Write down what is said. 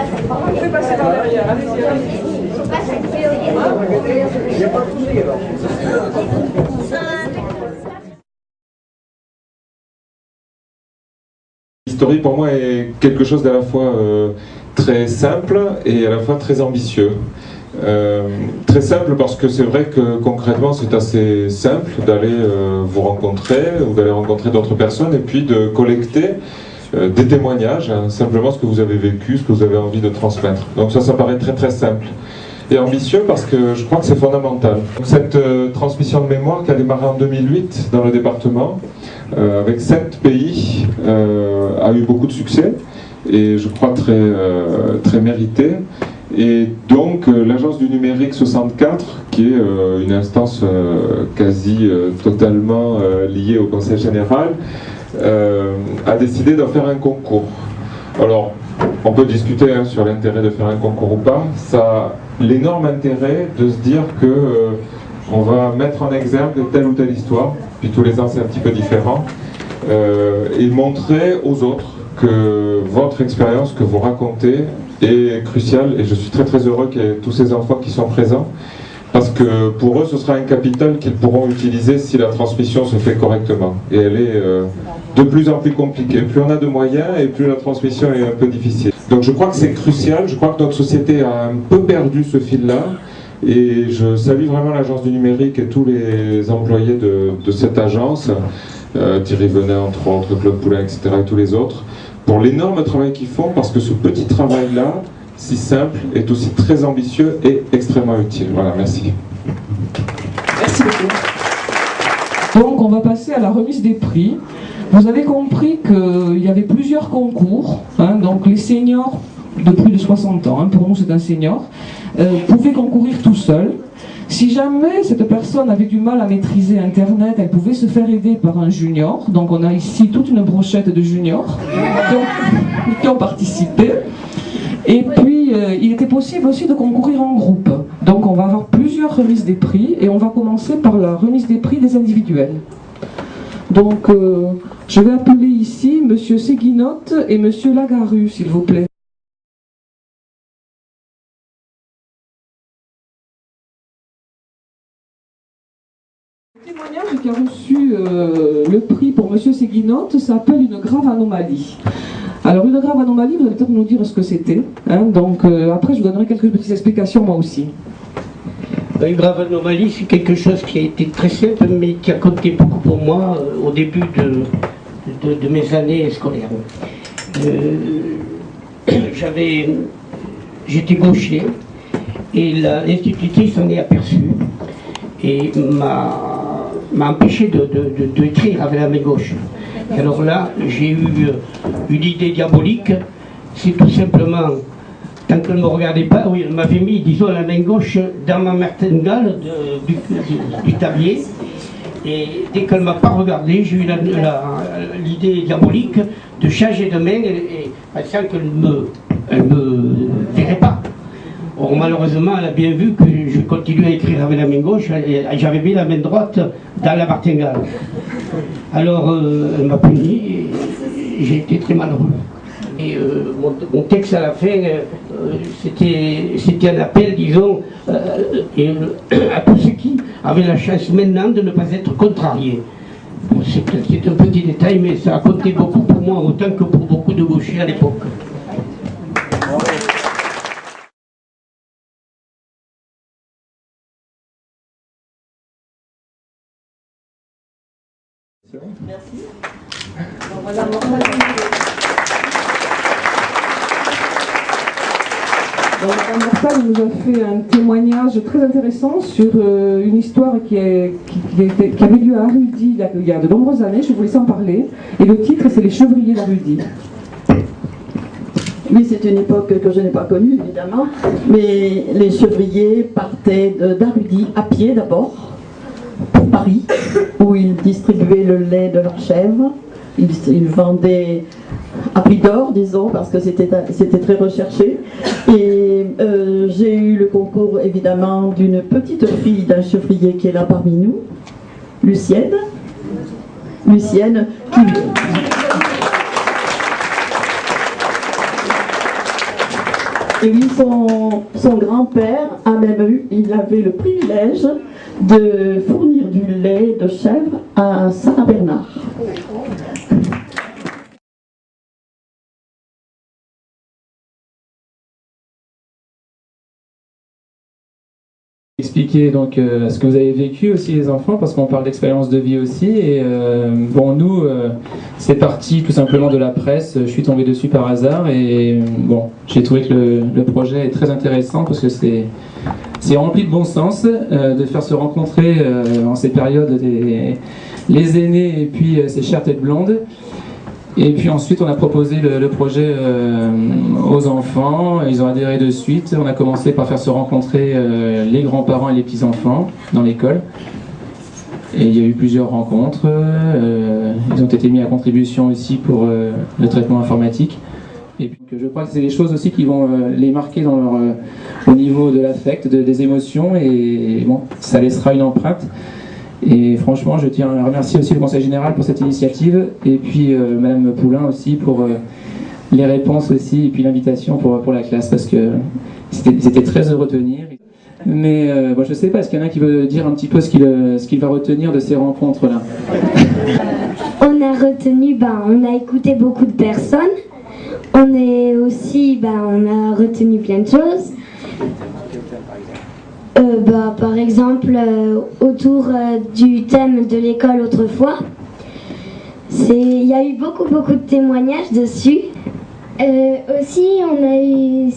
Vous pouvez passer par derrière, allez-y, allez-y. L'historie pour moi est quelque chose d'à la fois très simple et à la fois très ambitieux. Très simple parce que c'est vrai que concrètement c'est assez simple d'aller vous rencontrer ou d'aller rencontrer d'autres personnes et puis de collecter des témoignages, hein, simplement ce que vous avez vécu, ce que vous avez envie de transmettre. Donc ça paraît très très simple. Et ambitieux parce que je crois que c'est fondamental. Cette transmission de mémoire qui a démarré en 2008 dans le département, avec 7 pays, a eu beaucoup de succès et je crois très mérité. Et donc l'Agence du numérique 64, qui est une instance quasi totalement liée au Conseil général, a décidé d'en faire un concours. Alors, on peut discuter sur l'intérêt de faire un concours ou pas. Ça a l'énorme intérêt de se dire que on va mettre en exergue telle ou telle histoire, puis tous les ans c'est un petit peu différent, et montrer aux autres que votre expérience que vous racontez est cruciale, et je suis très heureux qu'il y ait tous ces enfants qui sont présents, parce que pour eux ce sera un capital qu'ils pourront utiliser si la transmission se fait correctement, et elle est de plus en plus compliquée. Plus on a de moyens et plus la transmission est un peu difficile. Donc je crois que c'est crucial, je crois que notre société a un peu perdu ce fil-là, et je salue vraiment l'Agence du numérique et tous les employés de cette agence, Thierry Venet entre autres, Claude Poulain, etc. et tous les autres, pour l'énorme travail qu'ils font, parce que ce petit travail-là, si simple, est aussi très ambitieux et extrêmement utile. Voilà, merci. Merci beaucoup. Donc on va passer à la remise des prix. Vous avez compris qu'il y avait plusieurs concours, hein, donc les seniors de plus de 60 ans, hein, pour nous c'est un senior, pouvaient concourir tout seul. Si jamais cette personne avait du mal à maîtriser Internet, elle pouvait se faire aider par un junior. Donc on a ici toute une brochette de juniors qui ont participé. Et puis il était possible aussi de concourir en groupe. Donc on va avoir plusieurs remises des prix et on va commencer par la remise des prix des individuels. Donc je vais appeler ici Monsieur Séguinotte et Monsieur Lagaru, s'il vous plaît. Le témoignage qui a reçu le prix pour Monsieur Séguinotte s'appelle une grave anomalie. Alors une grave anomalie, vous allez peut-être nous dire ce que c'était, hein, donc après je vous donnerai quelques petites explications moi aussi. Une grave anomalie, c'est quelque chose qui a été très simple, mais qui a compté beaucoup pour moi au début de mes années scolaires. J'étais gaucher, et l'institutrice s'en est aperçue, et m'a empêché d'écrire avec la main gauche. Et alors là, j'ai eu une idée diabolique, c'est tout simplement, tant qu'elle ne me regardait pas, oui, elle m'avait mis, disons, la main gauche dans ma martingale du tablier, et dès qu'elle ne m'a pas regardé, j'ai eu l'idée diabolique de changer de main, et pensant qu'elle ne me verrait pas. Or, malheureusement, elle a bien vu que je continuais à écrire avec la main gauche, et j'avais mis la main droite dans la martingale. Alors, elle m'a puni, et j'ai été très malheureux. Et mon texte à la fin, c'était un appel, disons, à tous ceux qui avaient la chance maintenant de ne pas être contrariés. Bon, c'est un petit détail, mais ça a compté beaucoup pour moi, autant que pour beaucoup de gauchers à l'époque. Merci. Donc, voilà, Mortal nous a fait un témoignage très intéressant sur une histoire qui avait lieu à Arudy il y a de nombreuses années. Je vous laisse en parler. Et le titre, c'est Les chevriers d'Arudy. Oui, c'est une époque que je n'ai pas connue, évidemment. Mais les chevriers partaient d'Arudy à pied d'abord, pour Paris, où ils distribuaient le lait de leurs chèvres. Ils vendaient à prix d'or, disons, parce que c'était très recherché. Et j'ai eu le concours, évidemment, d'une petite fille d'un chevrier qui est là parmi nous, Lucienne, Et lui, son grand-père a même eu, il avait le privilège de fournir du lait de chèvre à Saint-Bernard. Expliquer donc ce que vous avez vécu aussi les enfants, parce qu'on parle d'expérience de vie aussi, et bon, nous c'est parti tout simplement de la presse. Je suis tombé dessus par hasard et bon, j'ai trouvé que le projet est très intéressant parce que c'est rempli de bon sens de faire se rencontrer en ces périodes les aînés et puis ces chères têtes blondes. Et puis ensuite on a proposé le projet aux enfants, ils ont adhéré de suite. On a commencé par faire se rencontrer les grands-parents et les petits-enfants dans l'école. Et il y a eu plusieurs rencontres, ils ont été mis à contribution aussi pour le traitement informatique. Et puis je crois que c'est des choses aussi qui vont les marquer dans au niveau de l'affect, des émotions, et bon, ça laissera une empreinte. Et franchement, je tiens à remercier aussi le Conseil Général pour cette initiative, et puis Madame Poulain aussi pour les réponses aussi, et puis l'invitation pour la classe, parce que c'était très heureux de venir. Mais bon, je ne sais pas, est-ce qu'il y en a qui veut dire un petit peu ce qu'il va retenir de ces rencontres-là? On a retenu, on a écouté beaucoup de personnes, on a retenu plein de choses. Par exemple, autour du thème de l'école autrefois, il y a eu beaucoup de témoignages dessus. Aussi, on a eu